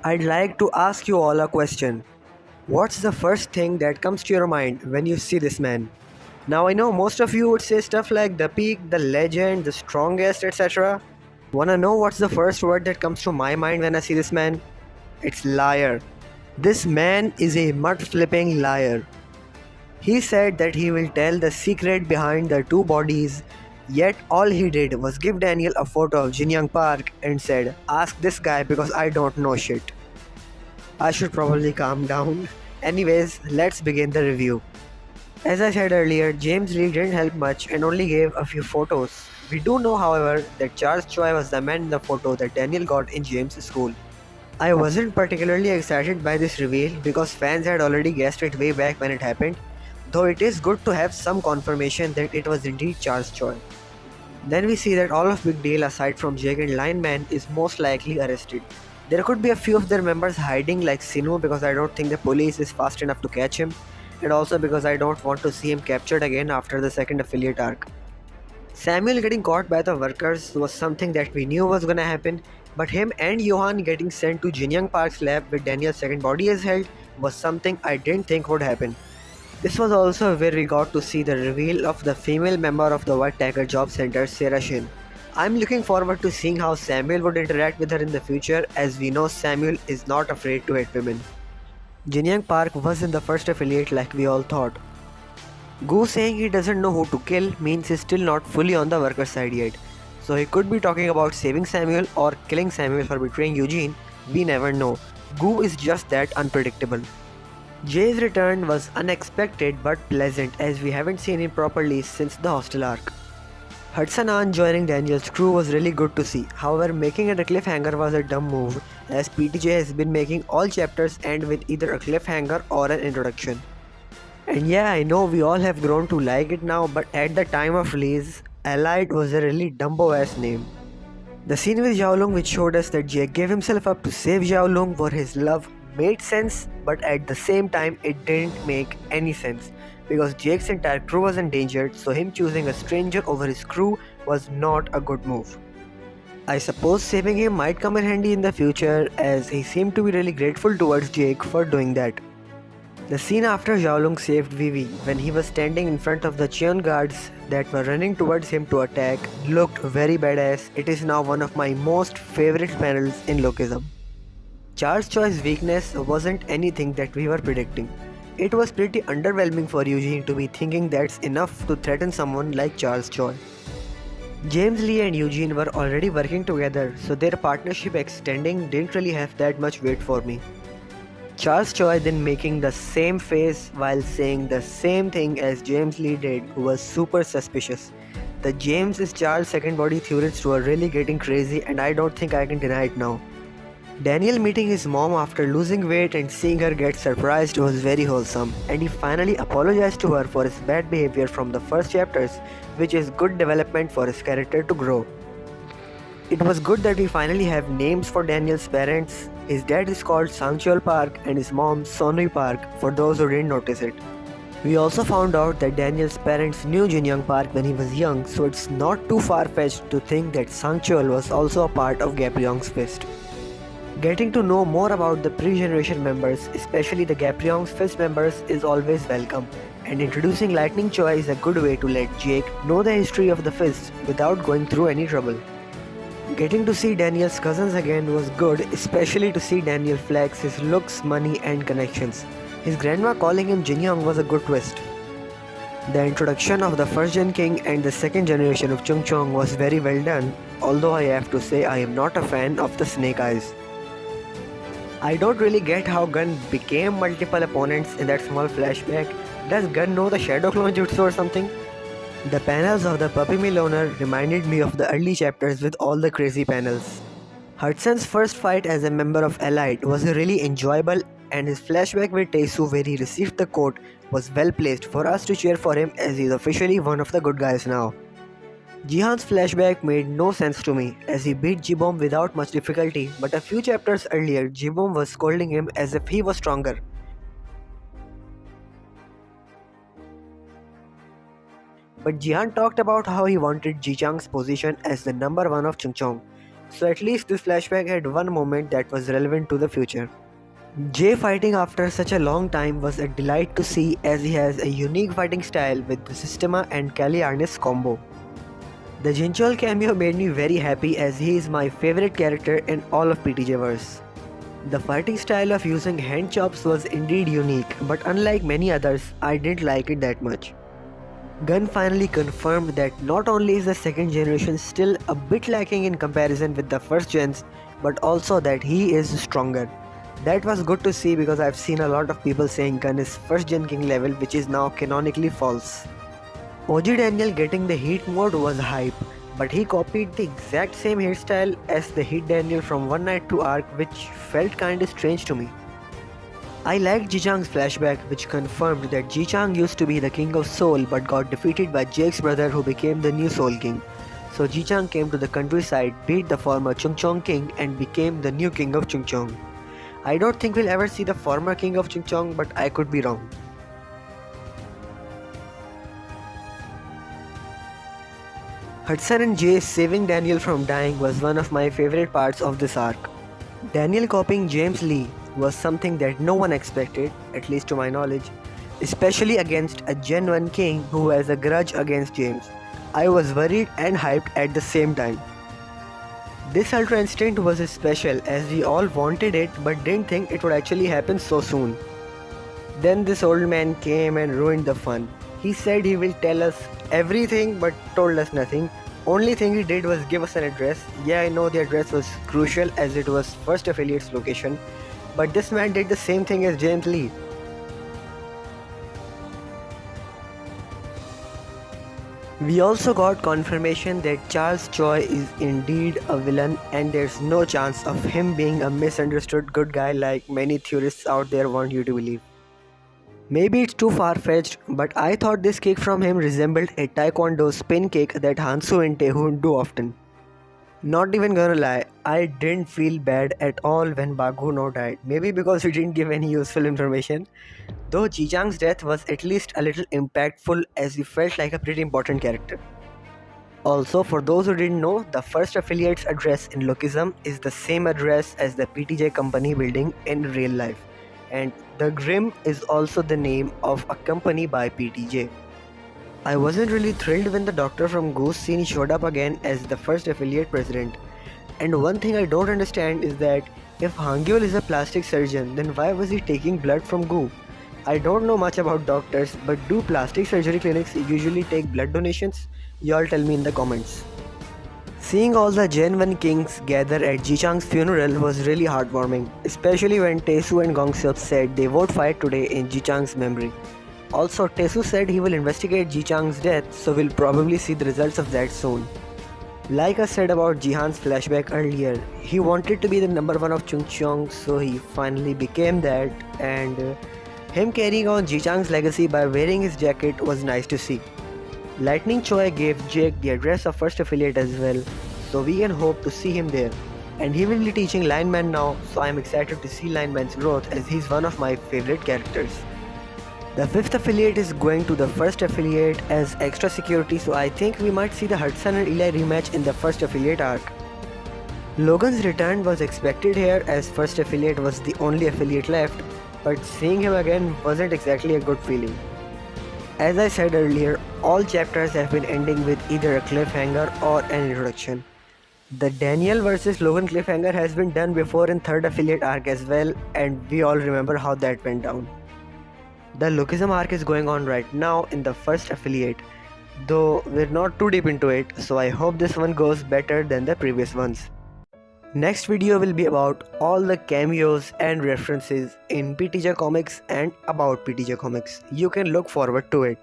I'd like to ask you all a question. What's the first thing that comes to your mind when you see this man? Now, I know most of you would say stuff like the peak, the legend, the strongest, etc. Wanna know what's the first word that comes to my mind when I see this man? It's liar. This man is a mud flipping liar. He said that he will tell the secret behind the two bodies, yet all he did was give Daniel a photo of Jinyoung Park and said, "Ask this guy because I don't know shit." I should probably calm down. Anyways, let's begin the review. As I said earlier, James Lee didn't help much and only gave a few photos. We do know, however, that Charles Choi was the man in the photo that Daniel got in James' school. I wasn't particularly excited by this reveal because fans had already guessed it way back when it happened, though it is good to have some confirmation that it was indeed Charles Choi. Then we see that all of Big Deal aside from Jake and Lineman is most likely arrested. There could be a few of their members hiding like Sinu because I don't think the police is fast enough to catch him, and also because I don't want to see him captured again after the second affiliate arc. Samuel getting caught by the workers was something that we knew was gonna happen, but him and Johan getting sent to Jinyoung Park's lab with Daniel's second body as held was something I didn't think would happen. This was also where we got to see the reveal of the female member of the White Tiger Job Center, Sarah Shin. I'm looking forward to seeing how Samuel would interact with her in the future, as we know Samuel is not afraid to hit women. Jinyoung Park wasn't the first affiliate like we all thought. Gu saying he doesn't know who to kill means he's still not fully on the worker side yet. So he could be talking about saving Samuel or killing Samuel for betraying Eugene, we never know. Gu is just that unpredictable. Jay's return was unexpected but pleasant as we haven't seen him properly since the hostel arc. Hudson An joining Daniel's crew was really good to see, however making it a cliffhanger was a dumb move as PTJ has been making all chapters end with either a cliffhanger or an introduction. And yeah, I know we all have grown to like it now, but at the time of release, Allied was a really dumbo ass name. The scene with Xiaolong which showed us that Jake gave himself up to save Xiaolong for his love made sense, but at the same time it didn't make any sense because Jake's entire crew was endangered, so him choosing a stranger over his crew was not a good move. I suppose saving him might come in handy in the future as he seemed to be really grateful towards Jake for doing that. The scene after Xiaolong saved Vivi when he was standing in front of the Cheon guards that were running towards him to attack looked very badass. It is now one of my most favorite panels in Lookism. Charles Choi's weakness wasn't anything that we were predicting. It was pretty underwhelming for Eugene to be thinking that's enough to threaten someone like Charles Choi. James Lee and Eugene were already working together, so their partnership extending didn't really have that much weight for me. Charles Choi then making the same face while saying the same thing as James Lee did was super suspicious. The James is Charles' second body theorists were really getting crazy and I don't think I can deny it now. Daniel meeting his mom after losing weight and seeing her get surprised was very wholesome, and he finally apologized to her for his bad behavior from the first chapters, which is good development for his character to grow. It was good that we finally have names for Daniel's parents. His dad is called Sangcheol Park and his mom Sonui Park for those who didn't notice it. We also found out that Daniel's parents knew Jinyoung Park when he was young, so it's not too far-fetched to think that Sangcheol was also a part of Gapryong's fist. Getting to know more about the pre-generation members, especially the Gapryong's fist members, is always welcome, and introducing Lightning Choi is a good way to let Jake know the history of the fist without going through any trouble. Getting to see Daniel's cousins again was good, especially to see Daniel flex his looks, money and connections. His grandma calling him Jinyoung was a good twist. The introduction of the first gen king and the second generation of Chung Chong was very well done, although I have to say I am not a fan of the snake eyes. I don't really get how Gun became multiple opponents in that small flashback. Does Gun know the Shadow Clone Jutsu or something? The panels of the Puppy Mill owner reminded me of the early chapters with all the crazy panels. Hudson's first fight as a member of Allied was really enjoyable, and his flashback with Taesu where he received the quote was well placed for us to cheer for him as he's officially one of the good guys now. Jihan's flashback made no sense to me as he beat Jibom without much difficulty, but a few chapters earlier Jibom was scolding him as if he was stronger. But Jihan talked about how he wanted Ji Chang's position as the number one of Chungchong. So at least this flashback had one moment that was relevant to the future. Jay fighting after such a long time was a delight to see as he has a unique fighting style with the Systema and Kali Arnis combo. The Jinchol cameo made me very happy as he is my favorite character in all of PTJ verse. The fighting style of using hand chops was indeed unique, but unlike many others, I didn't like it that much. Gun finally confirmed that not only is the second generation still a bit lacking in comparison with the first gens, but also that he is stronger. That was good to see because I've seen a lot of people saying Gun is first gen king level, which is now canonically false. OG Daniel getting the heat mode was hype, but he copied the exact same hairstyle as the Heat Daniel from One Night 2 arc, which felt kinda strange to me. I liked Ji-Chang's flashback, which confirmed that Ji-Chang used to be the king of Seoul but got defeated by Jake's brother who became the new Seoul king. So Ji-Chang came to the countryside, beat the former Chungcheong king and became the new king of Chungcheong. I don't think we'll ever see the former king of Chungcheong, but I could be wrong. Hudson and Jay saving Daniel from dying was one of my favorite parts of this arc. Daniel copying James Lee was something that no one expected, at least to my knowledge, especially against a Gen 1 king who has a grudge against James. I was worried and hyped at the same time. This Ultra Instinct was special as we all wanted it but didn't think it would actually happen so soon. Then this old man came and ruined the fun. He said he will tell us everything but told us nothing. Only thing he did was give us an address. Yeah, I know the address was crucial as it was first affiliate's location, but this man did the same thing as James Lee. We also got confirmation that Charles Choi is indeed a villain and there's no chance of him being a misunderstood good guy like many theorists out there want you to believe. Maybe it's too far-fetched, but I thought this kick from him resembled a taekwondo spin kick that Hansu and Taehoon do often. Not even gonna lie, I didn't feel bad at all when Bagu no died. Maybe because he didn't give any useful information. Though Ji-Chang's death was at least a little impactful as he felt like a pretty important character. Also, for those who didn't know, the first affiliate's address in Lookism is the same address as the PTJ company building in real life. And the Grim is also the name of a company by PTJ. I wasn't really thrilled when the doctor from Ghost Scene showed up again as the first affiliate president. And one thing I don't understand is that if Hangyul is a plastic surgeon, then why was he taking blood from Goo? I don't know much about doctors, but do plastic surgery clinics usually take blood donations? Y'all tell me in the comments. Seeing all the Gen 1 kings gather at Ji-Chang's funeral was really heartwarming, especially when Taesu and Gongseop said they won't fight today in Ji-Chang's memory. Also, Taesu said he will investigate Ji-Chang's death, so we'll probably see the results of that soon. Like I said about Jihan's flashback earlier, he wanted to be the number 1 of Chungcheong, so he finally became that, and him carrying on Ji-Chang's legacy by wearing his jacket was nice to see. Lightning Choi gave Jake the address of first affiliate as well, so we can hope to see him there. And he will be teaching Lineman now, so I am excited to see Lineman's growth as he's one of my favorite characters. The 5th affiliate is going to the first affiliate as extra security, so I think we might see the Hudson and Eli rematch in the first affiliate arc. Logan's return was expected here as first affiliate was the only affiliate left, but seeing him again wasn't exactly a good feeling. As I said earlier, all chapters have been ending with either a cliffhanger or an introduction. The Daniel vs Logan cliffhanger has been done before in 3rd affiliate arc as well, and we all remember how that went down. The Lookism arc is going on right now in the first affiliate, though we're not too deep into it, so I hope this one goes better than the previous ones. Next video will be about all the cameos and references in PTJ Comics and about PTJ Comics. You can look forward to it.